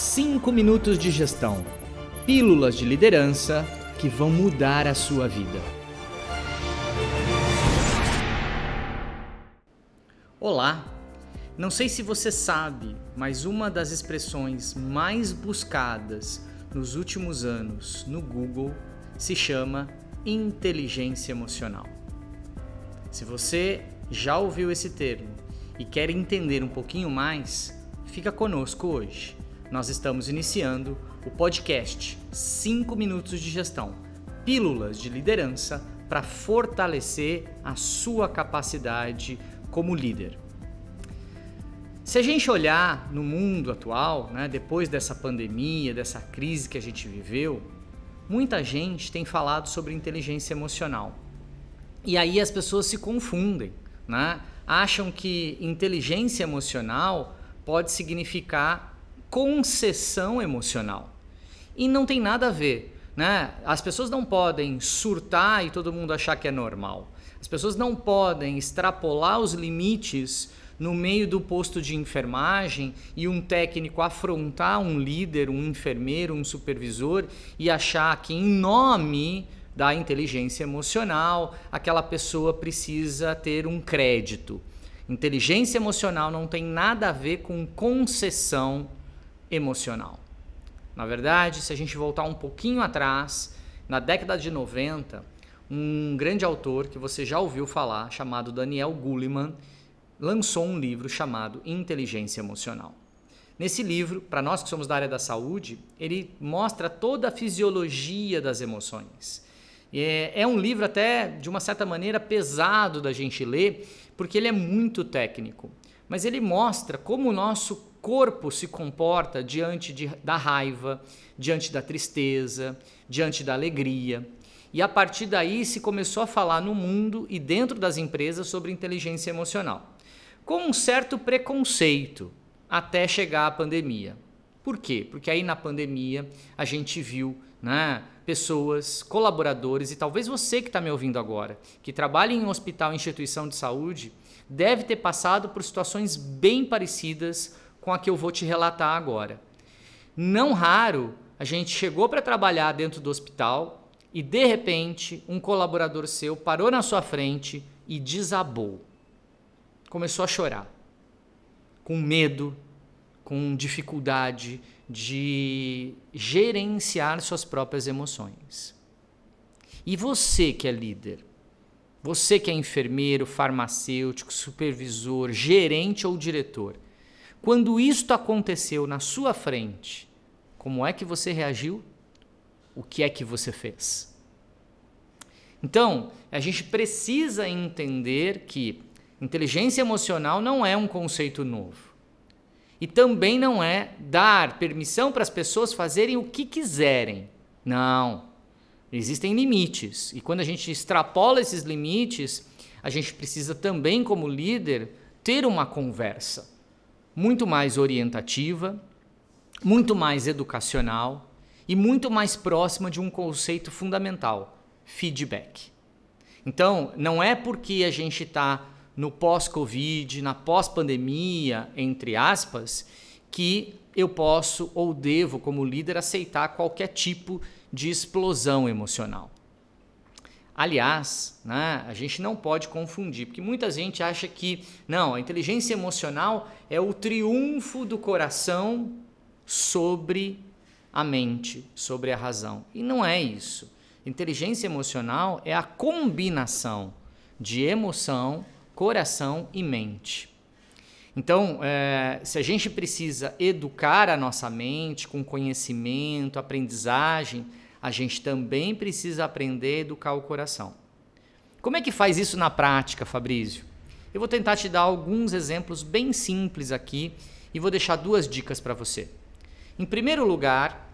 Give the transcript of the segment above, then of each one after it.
5 minutos de gestão. Pílulas de liderança que vão mudar a sua vida. Olá! Não sei se você sabe, mas uma das expressões mais buscadas nos últimos anos no Google se chama inteligência emocional. Se você já ouviu esse termo e quer entender um pouquinho mais, fica conosco hoje. Nós estamos iniciando o podcast 5 minutos de gestão, pílulas de liderança para fortalecer a sua capacidade como líder. Se a gente olhar no mundo atual, depois dessa pandemia, dessa crise que a gente viveu, muita gente tem falado sobre inteligência emocional. E aí as pessoas se confundem, acham que inteligência emocional pode significar concessão emocional. E não tem nada a ver, As pessoas não podem surtar e todo mundo achar que é normal. As pessoas não podem extrapolar os limites no meio do posto de enfermagem e um técnico afrontar um líder, um enfermeiro, um supervisor e achar que em nome da inteligência emocional aquela pessoa precisa ter um crédito. Inteligência emocional não tem nada a ver com concessão emocional. Na verdade, se a gente voltar um pouquinho atrás, na década de 90, um grande autor que você já ouviu falar, chamado Daniel Goleman, lançou um livro chamado Inteligência Emocional. Nesse livro, para nós que somos da área da saúde, ele mostra toda a fisiologia das emoções. É um livro até, de uma certa maneira, pesado da gente ler, porque ele é muito técnico. Mas ele mostra como o nosso corpo se comporta diante da raiva, diante da tristeza, diante da alegria. E a partir daí se começou a falar no mundo e dentro das empresas sobre inteligência emocional, com um certo preconceito até chegar a pandemia. Por quê? Porque aí na pandemia a gente viu pessoas, colaboradores, e talvez você que está me ouvindo agora, que trabalha em um hospital, instituição de saúde, deve ter passado por situações bem parecidas com a que eu vou te relatar agora. Não raro, a gente chegou para trabalhar dentro do hospital e, de repente, um colaborador seu parou na sua frente e desabou. Começou a chorar, com medo, com dificuldade de gerenciar suas próprias emoções. E você que é líder, você que é enfermeiro, farmacêutico, supervisor, gerente ou diretor, quando isto aconteceu na sua frente, como é que você reagiu? O que é que você fez? Então, a gente precisa entender que inteligência emocional não é um conceito novo. E também não é dar permissão para as pessoas fazerem o que quiserem. Não. Existem limites. E quando a gente extrapola esses limites, a gente precisa também, como líder, ter uma conversa muito mais orientativa, muito mais educacional e muito mais próxima de um conceito fundamental: feedback. Então, não é porque a gente está no pós-Covid, na pós-pandemia, entre aspas, que eu posso ou devo, como líder, aceitar qualquer tipo de explosão emocional. Aliás, a gente não pode confundir, porque muita gente acha que não, a inteligência emocional é o triunfo do coração sobre a mente, sobre a razão. E não é isso. Inteligência emocional é a combinação de emoção, coração e mente. Então, se a gente precisa educar a nossa mente com conhecimento, aprendizagem, a gente também precisa aprender a educar o coração. Como é que faz isso na prática, Fabrício? Eu vou tentar te dar alguns exemplos bem simples aqui e vou deixar 2 dicas para você. Em primeiro lugar,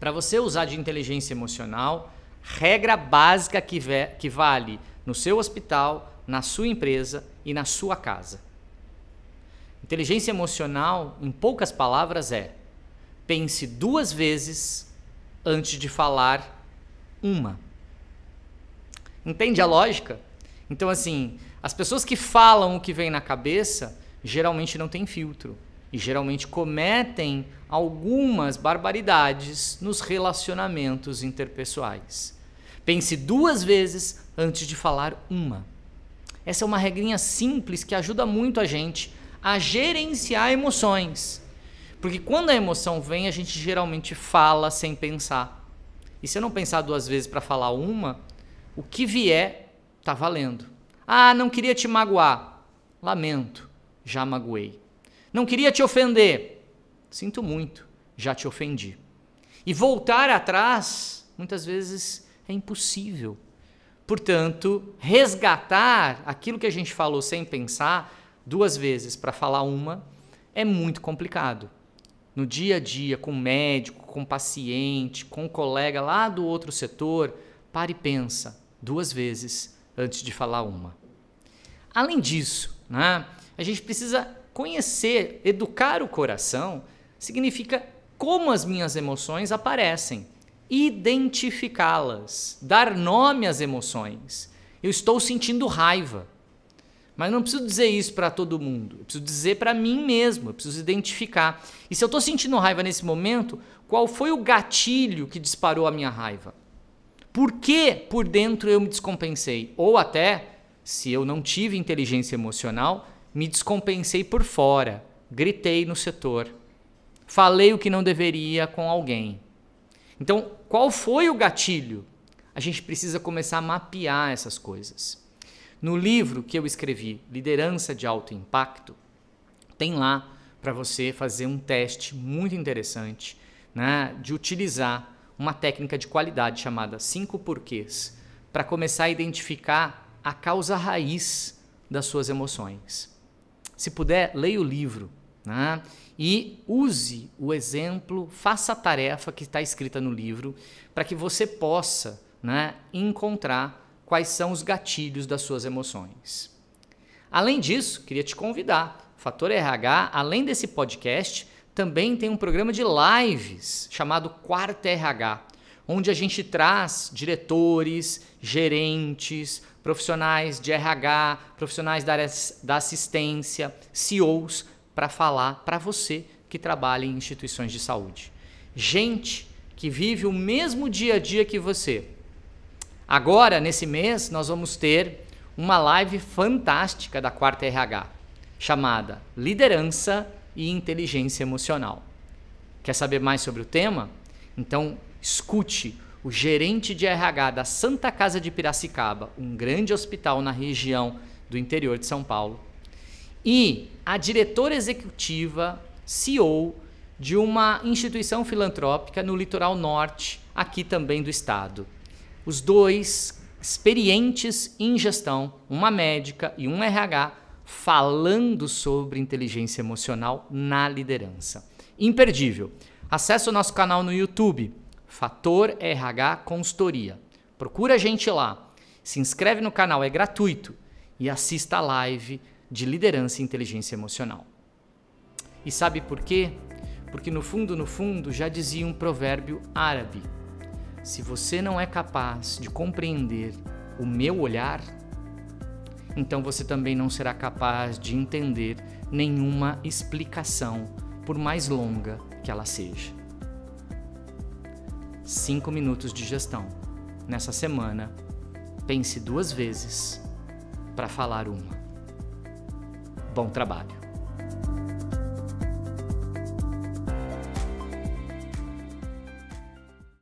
para você usar de inteligência emocional, regra básica que vale no seu hospital, na sua empresa e na sua casa. Inteligência emocional, em poucas palavras, pense 2 vezes antes de falar uma. Entende a lógica? Então, assim, as pessoas que falam o que vem na cabeça geralmente não têm filtro. e geralmente cometem algumas barbaridades nos relacionamentos interpessoais. Pense 2 vezes antes de falar uma. Essa é uma regrinha simples que ajuda muito a gente a gerenciar emoções. Porque quando a emoção vem, a gente geralmente fala sem pensar. E se eu não pensar 2 vezes para falar uma, o que vier tá valendo. Ah, não queria te magoar. Lamento, já magoei. Não queria te ofender. Sinto muito, já te ofendi. E voltar atrás, muitas vezes, é impossível. Portanto, resgatar aquilo que a gente falou sem pensar 2 vezes para falar uma é muito complicado. No dia a dia, com o médico, com o paciente, com o colega lá do outro setor, pare e pensa 2 vezes antes de falar uma. Além disso, né, a gente precisa conhecer, educar o coração, significa como as minhas emoções aparecem, identificá-las, dar nome às emoções. Eu estou sentindo raiva, mas não preciso dizer isso para todo mundo, eu preciso dizer para mim mesmo, eu preciso identificar. E se eu estou sentindo raiva nesse momento, qual foi o gatilho que disparou a minha raiva? Por que por dentro eu me descompensei? Ou até, se eu não tive inteligência emocional, me descompensei por fora, gritei no setor, falei o que não deveria com alguém. Então, qual foi o gatilho? A gente precisa começar a mapear essas coisas. No livro que eu escrevi, Liderança de Alto Impacto, tem lá para você fazer um teste muito interessante, né, de utilizar uma técnica de qualidade chamada 5 porquês, para começar a identificar a causa raiz das suas emoções. Se puder, leia o livro, né, e use o exemplo, faça a tarefa que está escrita no livro, para que você possa, né, encontrar quais são os gatilhos das suas emoções. Além disso, queria te convidar, Fator RH, além desse podcast, também tem um programa de lives chamado Quarta RH, onde a gente traz diretores, gerentes, profissionais de RH, profissionais da assistência, CEOs, para falar para você que trabalha em instituições de saúde. Gente que vive o mesmo dia a dia que você. Agora, nesse mês, nós vamos ter uma live fantástica da Quarta RH, chamada Liderança e Inteligência Emocional. Quer saber mais sobre o tema? Então, escute o gerente de RH da Santa Casa de Piracicaba, um grande hospital na região do interior de São Paulo, e a diretora executiva, CEO, de uma instituição filantrópica no litoral norte, aqui também do estado. Os dois experientes em gestão, uma médica e um RH, falando sobre inteligência emocional na liderança. Imperdível. Acesse o nosso canal no YouTube, Fator RH Consultoria. Procura a gente lá. Se inscreve no canal, é gratuito. E assista a live de liderança e inteligência emocional. E sabe por quê? Porque no fundo, já dizia um provérbio árabe: se você não é capaz de compreender o meu olhar, então você também não será capaz de entender nenhuma explicação, por mais longa que ela seja. 5 minutos de gestão. Nessa semana, pense 2 vezes para falar uma. Bom trabalho.